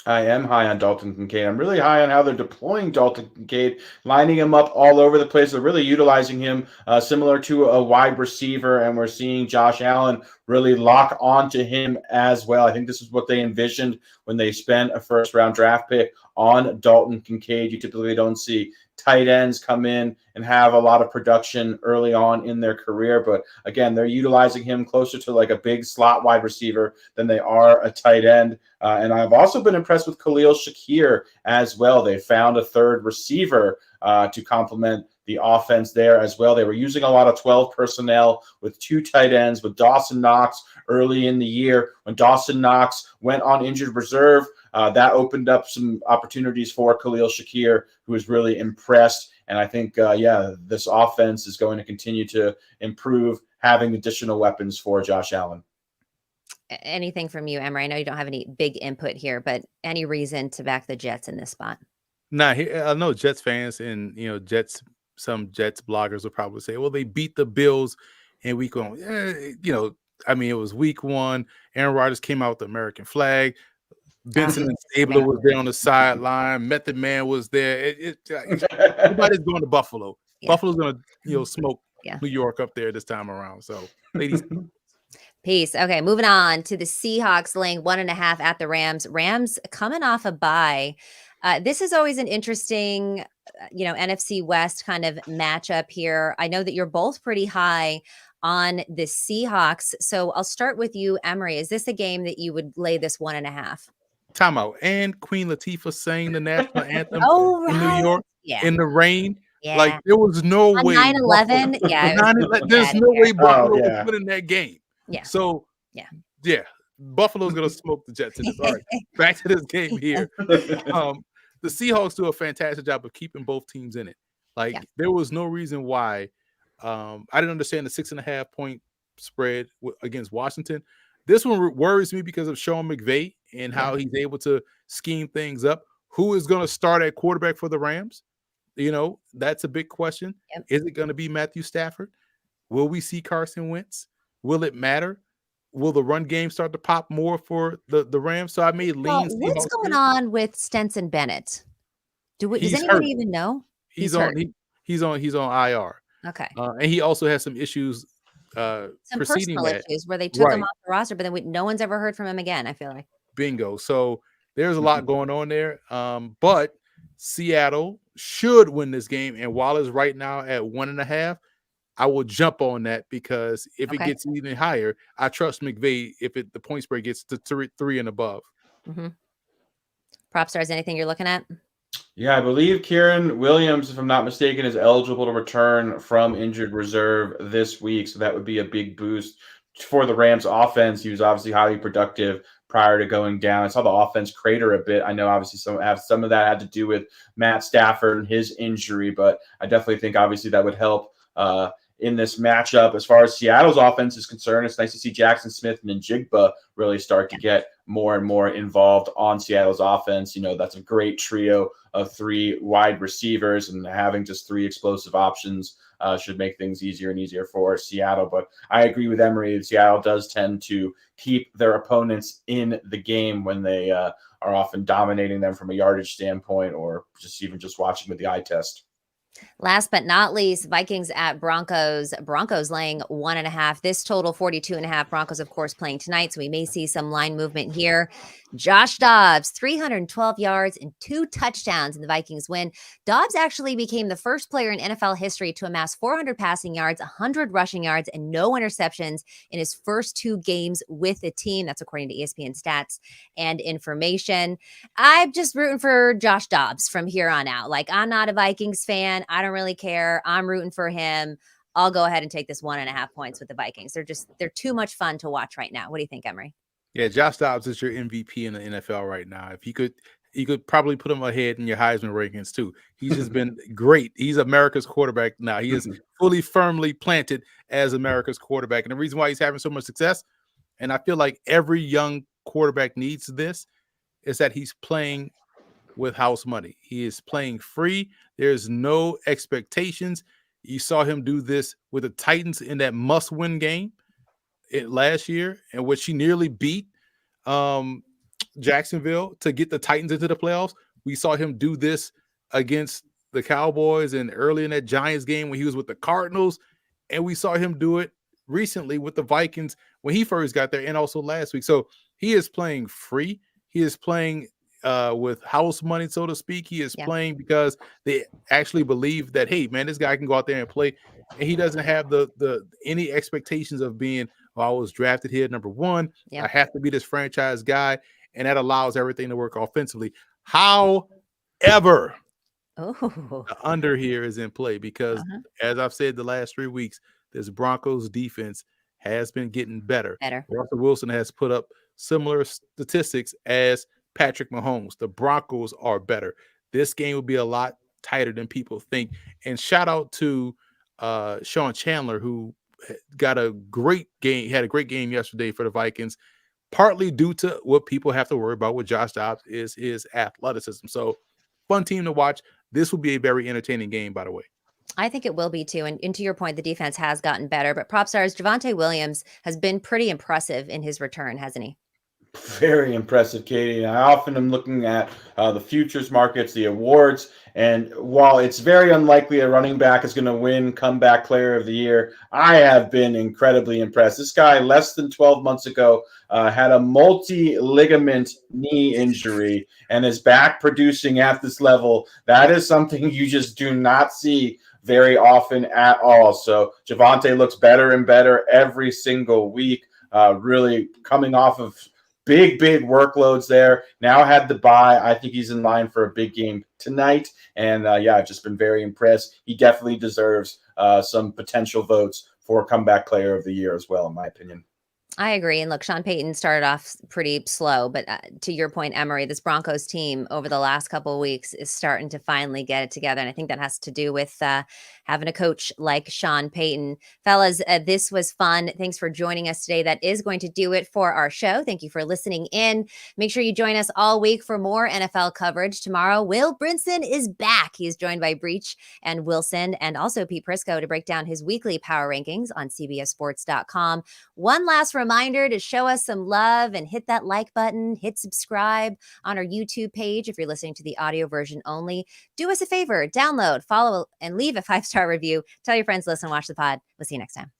I am high on Dalton Kincaid. I'm really high on how they're deploying Dalton Kincaid, lining him up all over the place. They're really utilizing him similar to a wide receiver, and we're seeing Josh Allen really lock onto him as well. I think this is what they envisioned when they spent a first-round draft pick on Dalton Kincaid. You typically don't see tight ends come in and have a lot of production early on in their career. But again, they're utilizing him closer to like a big slot wide receiver than they are a tight end. And I've also been impressed with Khalil Shakir as well. They found a third receiver to complement the offense there as well. They were using a lot of 12 personnel with 2 tight ends with Dawson Knox early in the year. When Dawson Knox went on injured reserve, that opened up some opportunities for Khalil Shakir, who was really impressed. And I think, this offense is going to continue to improve, having additional weapons for Josh Allen. Anything from you, Emory? I know you don't have any big input here, but any reason to back the Jets in this spot? Nah, I know Jets fans and, some Jets bloggers will probably say, well, they beat the Bills in week 1. It was week 1. Aaron Rodgers came out with the American flag. Brinson and Stabler was there on the sideline. Method Man was there. Everybody's going to Buffalo. Yeah. Buffalo's going to, smoke New York up there this time around. So, ladies. Peace. Okay, moving on to the Seahawks laying 1.5 at the Rams. Rams coming off a bye. This is always an interesting, NFC West kind of matchup here. I know that you're both pretty high on the Seahawks. So I'll start with you, Emory. Is this a game that you would lay this 1.5? Timeout. And Queen Latifah sang the national anthem in New York in the rain. Yeah. Like, there was no way. 9/11. Yeah. There's no way Buffalo was winning that game. Yeah. So, Buffalo's going to smoke the Jets. All right, back to this game here. The Seahawks do a fantastic job of keeping both teams in it. There was no reason why. I didn't understand the 6.5 point spread against Washington. This one worries me because of Sean McVay and how he's able to scheme things up. Who is going to start at quarterback for the Rams? That's a big question. Yep. Is it going to be Matthew Stafford? Will we see Carson Wentz? Will it matter? Will the run game start to pop more for the Rams? So I may lean. What's going on with Stenson Bennett? Does anybody even know? He's on IR. Okay. And he also has some issues. Some personal issues where they took him off the roster, but then no one's ever heard from him again. I feel like. Bingo. So there's a lot going on there. But Seattle should win this game, and while it's right now at 1.5. I will jump on that because if it gets even higher, I trust McVay if the point spread gets to 3 and above. Mm-hmm. Propstarz, anything you're looking at? Yeah, I believe Kieran Williams, if I'm not mistaken, is eligible to return from injured reserve this week. So that would be a big boost for the Rams offense. He was obviously highly productive prior to going down. I saw the offense crater a bit. I know obviously some of that had to do with Matt Stafford and his injury, but I definitely think obviously that would help in this matchup. As far as Seattle's offense is concerned, it's nice to see Jackson Smith and Njigba really start to get more and more involved on Seattle's offense. That's a great trio of 3 wide receivers, and having just 3 explosive options should make things easier and easier for Seattle. But I agree with Emory. Seattle does tend to keep their opponents in the game when they are often dominating them from a yardage standpoint or just watching with the eye test. Last but not least, Vikings at Broncos. Broncos laying 1.5. This total 42.5. Broncos, of course, playing tonight, so we may see some line movement here. Josh Dobbs, 312 yards and 2 touchdowns in the Vikings win. Dobbs actually became the first player in NFL history to amass 400 passing yards, 100 rushing yards, and no interceptions in his first 2 games with the team. That's according to ESPN stats and information. I'm just rooting for Josh Dobbs from here on out. Like, I'm not a Vikings fan. I don't really care. I'm rooting for him. I'll go ahead and take this 1.5 points with the Vikings. They're too much fun to watch right now. What do you think, Emory? Yeah, Josh Dobbs is your MVP in the NFL right now. If you could probably put him ahead in your Heisman rankings too. He's just been great. He's America's quarterback now. He is fully, firmly planted as America's quarterback. And the reason why he's having so much success, and I feel like every young quarterback needs this, is that he's playing with house money. He is playing free. There's no expectations. You saw him do this with the Titans in that must-win game last year, in which he nearly beat Jacksonville to get the Titans into the playoffs. We saw him do this against the Cowboys and early in that Giants game when he was with the Cardinals. And we saw him do it recently with the Vikings when he first got there and also last week. So he is playing free. He is playing with house money, so to speak. He is playing because they actually believe that, hey, man, this guy can go out there and play. And he doesn't have the any expectations of being, oh, I was drafted here number 1. I have to be this franchise guy. And that allows everything to work offensively. However, the under here is in play because, as I've said the last 3 weeks, this Broncos defense has been getting better. Russell Wilson has put up similar statistics as Patrick Mahomes. The Broncos are better. This game will be a lot tighter than people think. And shout out to Sean Chandler, who got a great game, had a great game yesterday for the Vikings, partly due to what people have to worry about with Josh Dobbs is his athleticism. So fun team to watch. This will be a very entertaining game, by the way. I think it will be too. And to your point, the defense has gotten better, but Propstarz, Javonte Williams has been pretty impressive in his return, hasn't he? Very impressive, Katie. I often am looking at the futures markets, the awards, and while it's very unlikely a running back is going to win comeback player of the year, I have been incredibly impressed. This guy, less than 12 months ago, had a multi-ligament knee injury and is back producing at this level. That is something you just do not see very often at all. So Javonte looks better and better every single week, really coming off of big workloads there. Now had the bye. I think he's in line for a big game tonight. And I've just been very impressed. He definitely deserves some potential votes for comeback player of the year as well, in my opinion. I agree. And look, Sean Payton started off pretty slow, but to your point, Emory, this Broncos team over the last couple of weeks is starting to finally get it together. And I think that has to do with having a coach like Sean Payton. Fellas, this was fun. Thanks for joining us today. That is going to do it for our show. Thank you for listening in. Make sure you join us all week for more NFL coverage. Tomorrow, Will Brinson is back. He's joined by Breach and Wilson and also Pete Prisco to break down his weekly power rankings on CBSSports.com. One last reminder to show us some love and hit that like button, hit subscribe on our YouTube page if you're listening to the audio version only. Do us a favor, download, follow, and leave a 5-star review. Tell your friends, listen, watch the pod. We'll see you next time.